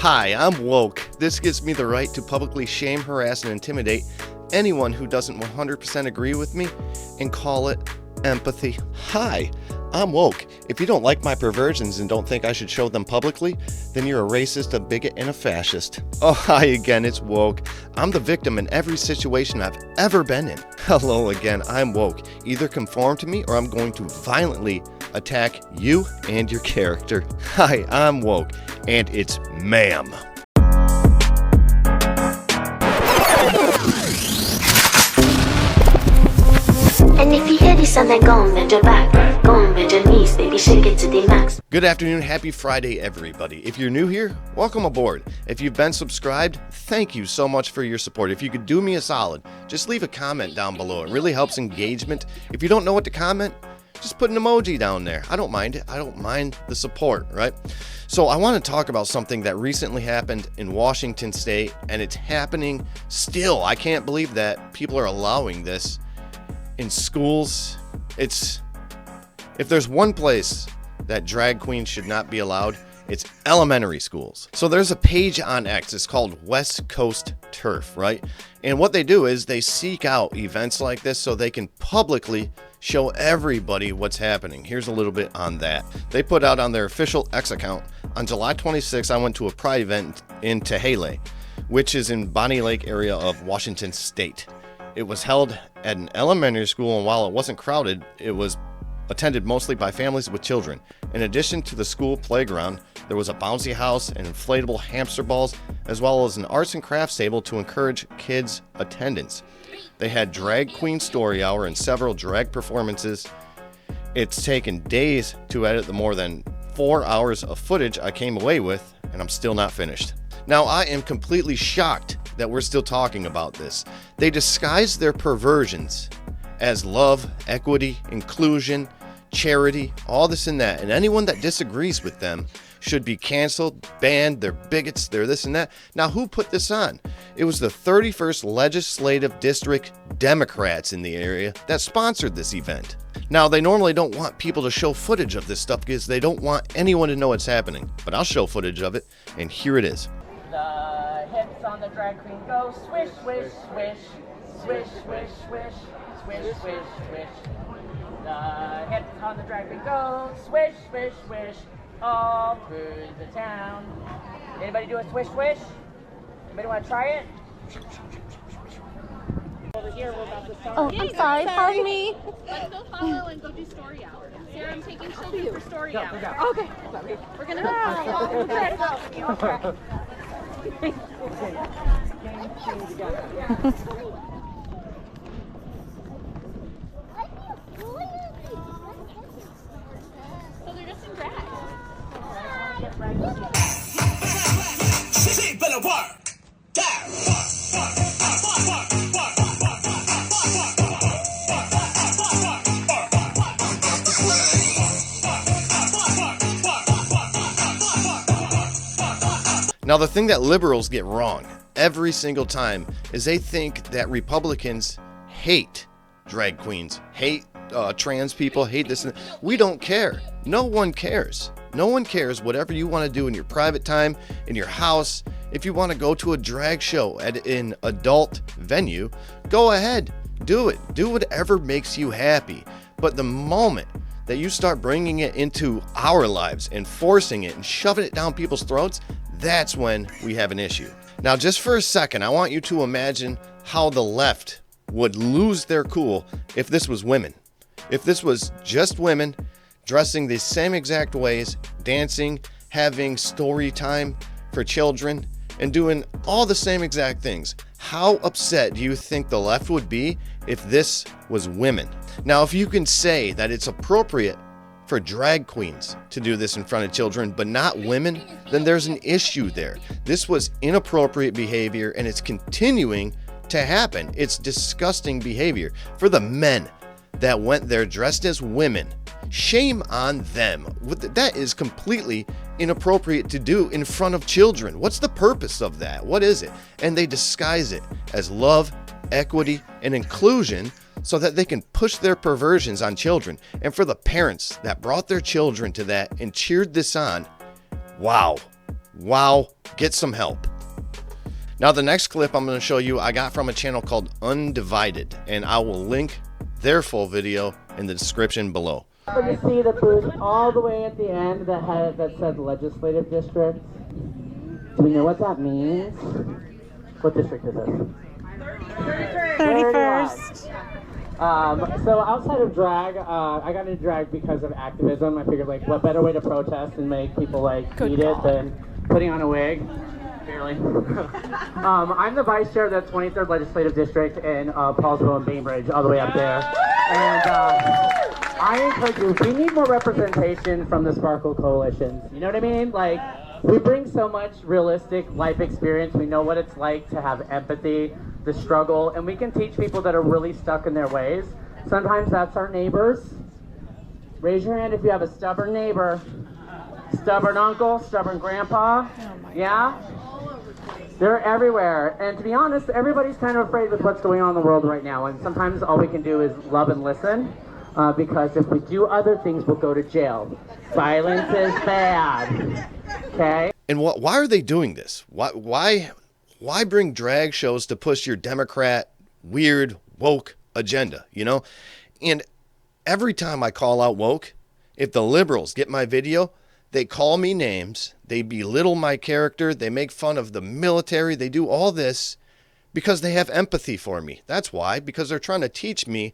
Hi, I'm woke. This gives me the right to publicly shame, harass, and intimidate anyone who doesn't 100% agree with me and call it empathy. Hi, I'm woke. If you don't like my perversions and don't think I should show them publicly, then you're a racist, a bigot, and a fascist. Oh, hi again, it's woke. I'm the victim in every situation I've ever been in. Hello again, I'm woke. Either conform to me or I'm going to violently attack you and your character. Hi, I'm woke, and it's ma'am. And if you hear this and then go and bend your back, go and bend your knees, baby, shake it to the max. Good afternoon, happy Friday, everybody. If you're new here, welcome aboard. If you've been subscribed, thank you so much for your support. If you could do me a solid, just leave a comment down below. It really helps engagement. If you don't know what to comment, just put an emoji down there. I don't mind it. I don't mind the support, right? So I want to talk about something that recently happened in Washington State, and it's happening still. I can't believe that people are allowing this in schools. If there's one place that drag queens should not be allowed, it's elementary schools. So there's a page on X, it's called West Coast Turf, right? And what they do is they seek out events like this so they can publicly show everybody what's happening. Here's a little bit on that. They put out on their official X account, on July 26th, I went to a pride event in Tehele, which is in Bonnie Lake area of Washington State. It was held at an elementary school, and while it wasn't crowded, it was attended mostly by families with children. In addition to the school playground, there was a bouncy house and inflatable hamster balls, as well as an arts and crafts table to encourage kids' attendance. They had drag queen story hour and several drag performances. It's taken days to edit the more than 4 hours of footage I came away with, and I'm still not finished. Now, I am completely shocked that we're still talking about this. They disguise their perversions as love, equity, inclusion, charity, all this and that. And anyone that disagrees with them should be canceled, banned, they're bigots, they're this and that. Now, who put this on? It was the 31st Legislative District Democrats in the area that sponsored this event. Now, they normally don't want people to show footage of this stuff because they don't want anyone to know what's happening. But I'll show footage of it, and here it is. The hips on the drag queen go swish, swish, swish, swish, swish, swish, swish, swish, swish. The hips on the drag queen go swish, swish, swish, all through the town. Anybody do a swish, swish? Anybody want to try it? Over here, we're about to start. Oh, I'm sorry. Pardon me. Let's go follow and go do story hour. Sarah, I'm taking children for story hour. Okay. We're gonna go. So they're just in drag. She better work. Now, the thing that liberals get wrong every single time is they think that Republicans hate drag queens, hate trans people, hate this. And we don't care. No one cares. No one cares whatever you want to do in your private time, in your house. If you want to go to a drag show at an adult venue, go ahead. Do it. Do whatever makes you happy. But the moment that you start bringing it into our lives and forcing it and shoving it down people's throats, that's when we have an issue. Now, just for a second, I want you to imagine how the left would lose their cool if this was women. If this was just women dressing the same exact ways, dancing, having story time for children, and doing all the same exact things. How upset do you think the left would be if this was women? Now, if you can say that it's appropriate for drag queens to do this in front of children, but not women, then there's an issue there. This was inappropriate behavior, and it's continuing to happen. It's disgusting behavior. For the men that went there dressed as women, shame on them. That is completely inappropriate to do in front of children. What's the purpose of that? What is it? And they disguise it as love, equity, and inclusion so that they can push their perversions on children. And for the parents that brought their children to that and cheered this on, wow, Wow, get some help. Now the next clip I'm going to show you I got from a channel called Undivided, and I will link their full video in the description below. But you see the booth all the way at the end that said legislative district. Do we know what that means? What district is this? 31st. So outside of drag, I got into drag because of activism. I figured, like, what better way to protest and make people, like, eat it than putting on a wig? Barely. I'm the vice chair of the 23rd Legislative District in Paulsville and Bainbridge, all the way up there. And I encourage you, we need more representation from the Sparkle coalitions. You know what I mean? Like, we bring so much realistic life experience. We know what it's like to have empathy, the struggle, and we can teach people that are really stuck in their ways. Sometimes that's our neighbors. Raise your hand if you have a stubborn neighbor. Stubborn uncle, stubborn grandpa. Yeah? They're everywhere. And to be honest, everybody's kind of afraid with what's going on in the world right now. And sometimes all we can do is love and listen. Because if we do other things, we'll go to jail. Violence is bad. Okay? And why are they doing this? Why bring drag shows to push your Democrat, weird, woke agenda, you know? And every time I call out woke, if the liberals get my video, they call me names, they belittle my character, they make fun of the military, they do all this because they have empathy for me. That's why, because they're trying to teach me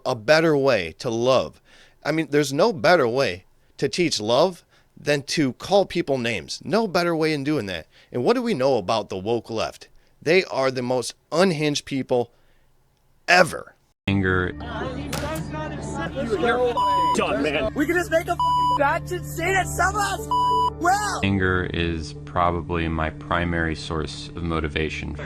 a better way to love. I mean, there's no better way to teach love than to call people names. No better way in doing that. And what do we know about the woke left? They are the most unhinged people ever. Anger. You're done, man. We can just make a batch and say that some of us well. Anger is probably my primary source of motivation.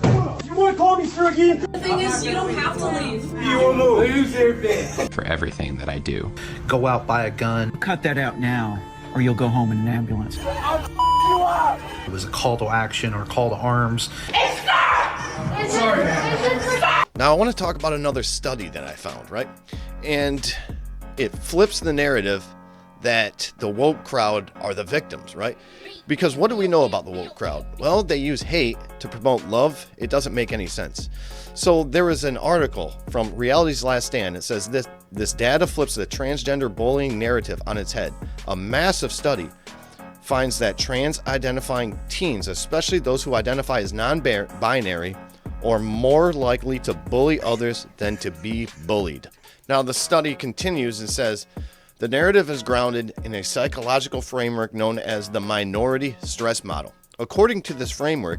You want to call me sir again? The thing is, you don't have to leave. You will move. Lose your bitch. For everything that I do. Go out, buy a gun. Cut that out now, or you'll go home in an ambulance. I'll f you up. It was a call to action or a call to arms. Sorry, man. Now I want to talk about another study that I found, right? And it flips the narrative that the woke crowd are the victims, right? Because what do we know about the woke crowd? Well, they use hate to promote love. It doesn't make any sense. So there is an article from Reality's Last Stand. It says this data flips the transgender bullying narrative on its head. A massive study finds that trans-identifying teens, especially those who identify as non-binary, are more likely to bully others than to be bullied. Now the study continues and says, the narrative is grounded in a psychological framework known as the minority stress model. According to this framework,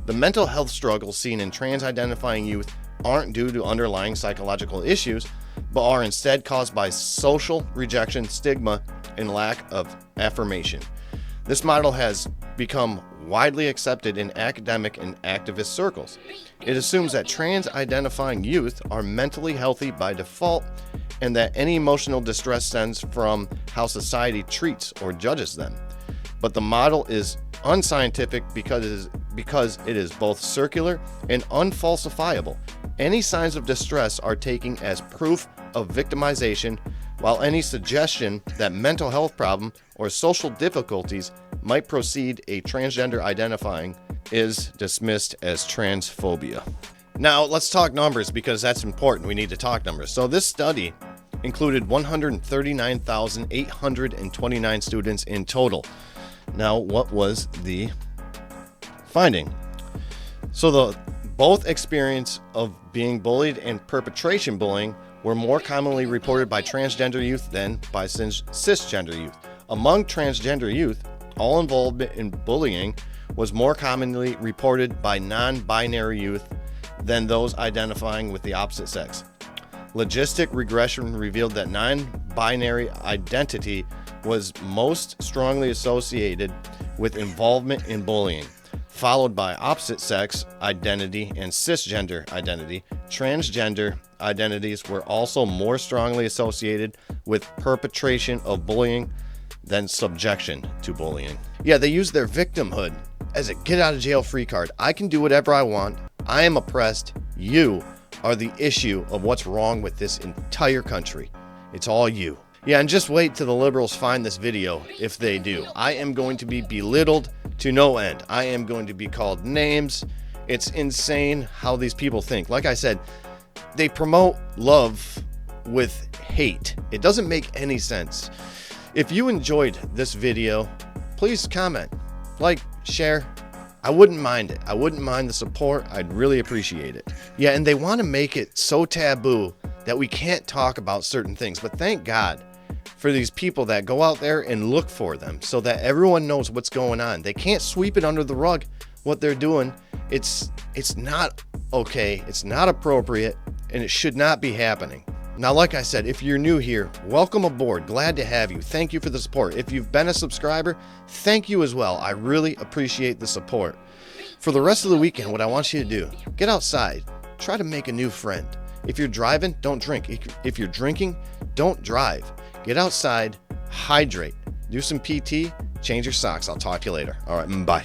the mental health struggles seen in trans-identifying youth aren't due to underlying psychological issues, but are instead caused by social rejection, stigma, and lack of affirmation. This model has become widely accepted in academic and activist circles. It assumes that trans-identifying youth are mentally healthy by default and that any emotional distress stems from how society treats or judges them. But the model is unscientific because it is both circular and unfalsifiable. Any signs of distress are taken as proof of victimization, while any suggestion that mental health problem or social difficulties might precede a transgender identifying is dismissed as transphobia. Now let's talk numbers because that's important. We need to talk numbers. So this study included 139,829 students in total. Now, what was the finding? So both experience of being bullied and perpetration bullying were more commonly reported by transgender youth than by cisgender youth. Among transgender youth, all involvement in bullying was more commonly reported by non-binary youth than those identifying with the opposite sex. Logistic regression revealed that non-binary identity was most strongly associated with involvement in bullying, followed by opposite sex identity and cisgender identity. Transgender identities were also more strongly associated with perpetration of bullying than subjection to bullying. Yeah, they use their victimhood as a get out of jail free card. I can do whatever I want. I am oppressed. You are the issue of what's wrong with this entire country. It's all you. Yeah, and just wait till the liberals find this video, if they do. I am going to be belittled, to no end. I am going to be called names. It's insane how these people think. Like I said, they promote love with hate. It doesn't make any sense. If you enjoyed this video, please comment, like, share. I wouldn't mind it. I wouldn't mind the support. I'd really appreciate it. Yeah, and they want to make it so taboo that we can't talk about certain things. But thank God for these people that go out there and look for them so that everyone knows what's going on. They can't sweep it under the rug, what they're doing. It's not okay. It's not appropriate, and it should not be happening. Now, like I said, if you're new here, welcome aboard. Glad to have you. Thank you for the support. If you've been a subscriber, thank you as well. I really appreciate the support. For the rest of the weekend, what I want you to do, get outside. Try to make a new friend. If you're driving, don't drink. If you're drinking, don't drive. Get outside, hydrate, do some PT, change your socks. I'll talk to you later. All right, bye.